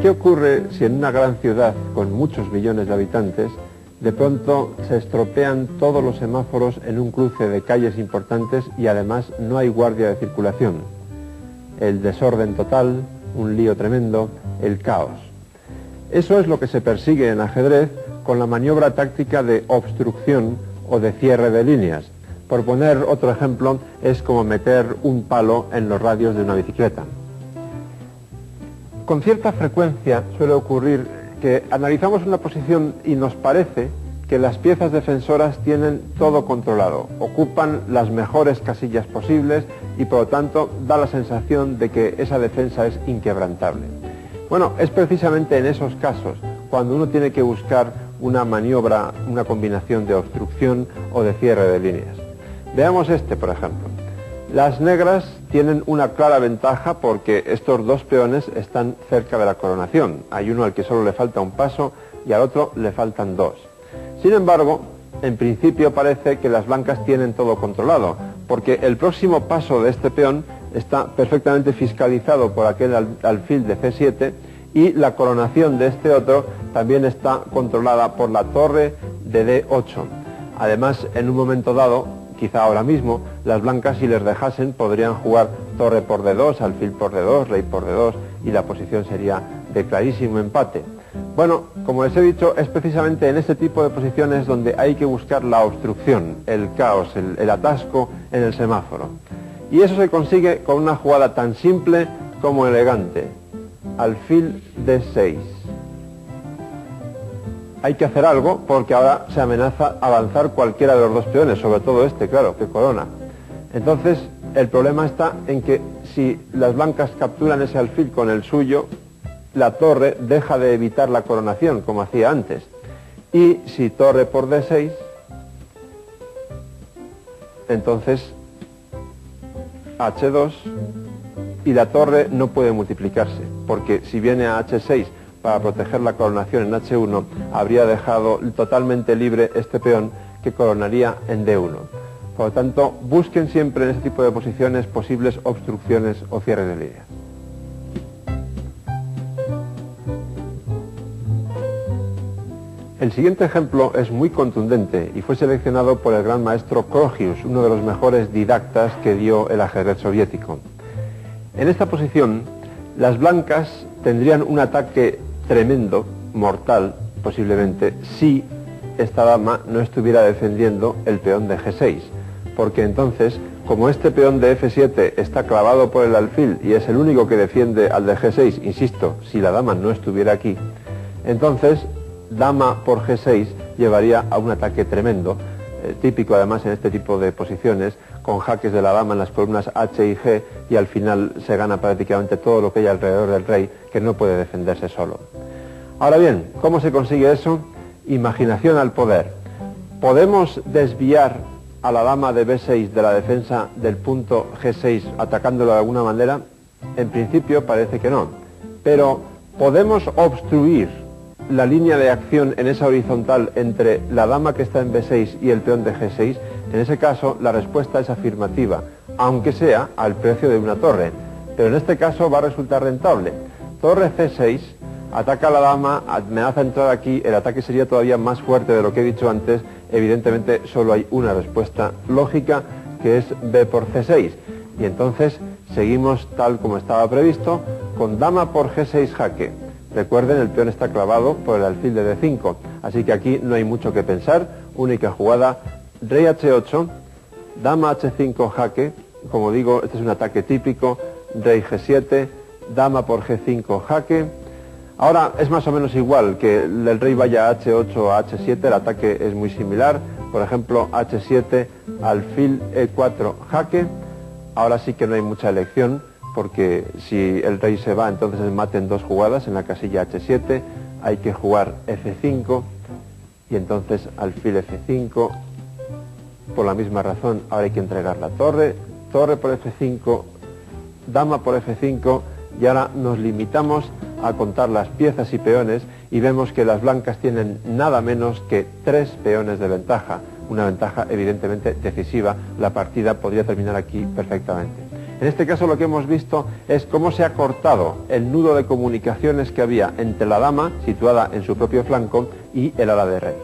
¿qué ocurre si en una gran ciudad con muchos millones de habitantes de pronto se estropean todos los semáforos en un cruce de calles importantes y además no hay guardia de circulación? El desorden total, un lío tremendo, el caos. Eso es lo que se persigue en ajedrez con la maniobra táctica de obstrucción o de cierre de líneas. Por poner otro ejemplo, es como meter un palo en los radios de una bicicleta. Con cierta frecuencia suele ocurrir que analizamos una posición y nos parece que las piezas defensoras tienen todo controlado, ocupan las mejores casillas posibles y por lo tanto da la sensación de que esa defensa es inquebrantable. Bueno, es precisamente en esos casos cuando uno tiene que buscar una maniobra, una combinación de obstrucción o de cierre de líneas. Veamos este, por ejemplo. Las negras tienen una clara ventaja porque estos dos peones están cerca de la coronación. Hay uno al que solo le falta un paso y al otro le faltan dos. Sin embargo, en principio parece que las blancas tienen todo controlado, porque el próximo paso de este peón está perfectamente fiscalizado por aquel alfil de C7 y la coronación de este otro también está controlada por la torre de D8. Además, en un momento dado, quizá ahora mismo, las blancas, si les dejasen, podrían jugar torre por D2, alfil por D2, rey por D2 y la posición sería de clarísimo empate. Bueno, como les he dicho, es precisamente en este tipo de posiciones donde hay que buscar la obstrucción, el caos, el atasco en el semáforo. Y eso se consigue con una jugada tan simple como elegante. Alfil D6. Hay que hacer algo porque ahora se amenaza avanzar cualquiera de los dos peones, sobre todo este, claro, que corona. Entonces, el problema está en que si las blancas capturan ese alfil con el suyo, la torre deja de evitar la coronación, como hacía antes. Y si torre por D6, entonces H2 y la torre no puede multiplicarse, porque si viene a H6 para proteger la coronación en H1, habría dejado totalmente libre este peón que coronaría en D1. Por lo tanto, busquen siempre en este tipo de posiciones posibles obstrucciones o cierres de líneas. El siguiente ejemplo es muy contundente y fue seleccionado por el gran maestro Krogius, uno de los mejores didactas que dio el ajedrez soviético. En esta posición, las blancas tendrían un ataque tremendo, mortal, posiblemente, si esta dama no estuviera defendiendo el peón de G6, porque entonces, como este peón de F7 está clavado por el alfil y es el único que defiende al de G6, insisto, si la dama no estuviera aquí, entonces dama por G6 llevaría a un ataque tremendo, típico además en este tipo de posiciones, con jaques de la dama en las columnas H y G, y al final se gana prácticamente todo lo que hay alrededor del rey, que no puede defenderse solo. Ahora bien, ¿cómo se consigue eso? Imaginación al poder. ¿Podemos desviar a la dama de B6 de la defensa del punto G6 atacándolo de alguna manera? En principio parece que no, pero ¿podemos obstruir la línea de acción en esa horizontal entre la dama que está en B6 y el peón de G6? En ese caso, la respuesta es afirmativa, aunque sea al precio de una torre. Pero en este caso va a resultar rentable. Torre C6, ataca a la dama, amenaza entrar aquí, el ataque sería todavía más fuerte de lo que he dicho antes. Evidentemente, solo hay una respuesta lógica, que es B por C6. Y entonces, seguimos tal como estaba previsto, con dama por G6 jaque. Recuerden, el peón está clavado por el alfil de D5, así que aquí no hay mucho que pensar. Única jugada, rey H8, dama H5 jaque. Como digo, este es un ataque típico, rey G7, dama por G5 jaque. Ahora es más o menos igual que el rey vaya a H8 o a H7, el ataque es muy similar. Por ejemplo, H7, alfil E4 jaque. Ahora sí que no hay mucha elección, porque si el rey se va, entonces el mate en dos jugadas en la casilla H7, hay que jugar F5 y entonces alfil F5. Por la misma razón, ahora hay que entregar la torre, torre por F5, dama por F5, y ahora nos limitamos a contar las piezas y peones y vemos que las blancas tienen nada menos que 3 peones de ventaja, una ventaja evidentemente decisiva. La partida podría terminar aquí perfectamente. En este caso lo que hemos visto es cómo se ha cortado el nudo de comunicaciones que había entre la dama, situada en su propio flanco, y el ala de rey.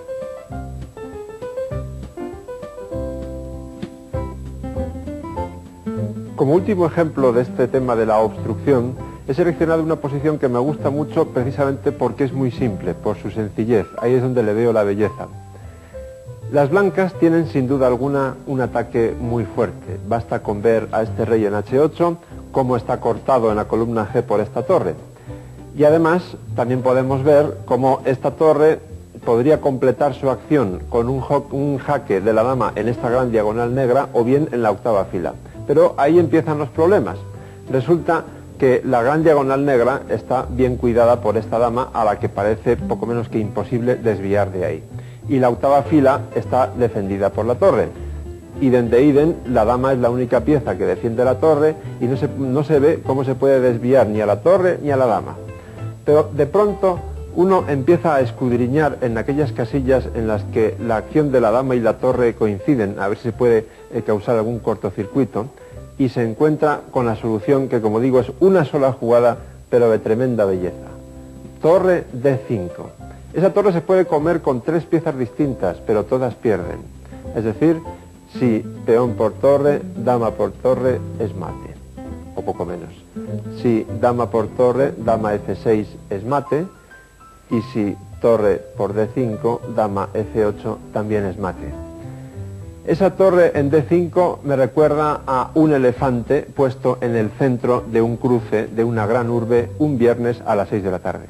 Como último ejemplo de este tema de la obstrucción, he seleccionado una posición que me gusta mucho precisamente porque es muy simple, por su sencillez. Ahí es donde le veo la belleza. Las blancas tienen sin duda alguna un ataque muy fuerte. Basta con ver a este rey en H8, cómo está cortado en la columna G por esta torre. Y además también podemos ver cómo esta torre podría completar su acción con un jaque de la dama en esta gran diagonal negra o bien en la octava fila. Pero ahí empiezan los problemas. Resulta que la gran diagonal negra está bien cuidada por esta dama, a la que parece poco menos que imposible desviar de ahí. Y la octava fila está defendida por la torre. Idem de idem, la dama es la única pieza que defiende la torre y no se ve cómo se puede desviar ni a la torre ni a la dama. Pero de pronto uno empieza a escudriñar en aquellas casillas en las que la acción de la dama y la torre coinciden, a ver si se puede causar algún cortocircuito, y se encuentra con la solución que, como digo, es una sola jugada, pero de tremenda belleza. Torre D5. Esa torre se puede comer con 3 piezas distintas, pero todas pierden. Es decir, si peón por torre, dama por torre, es mate, o poco menos. Si dama por torre, dama F6 es mate, y si torre por D5, dama F8 también es mate. Esa torre en D5 me recuerda a un elefante puesto en el centro de un cruce de una gran urbe un viernes a las 6 de la tarde.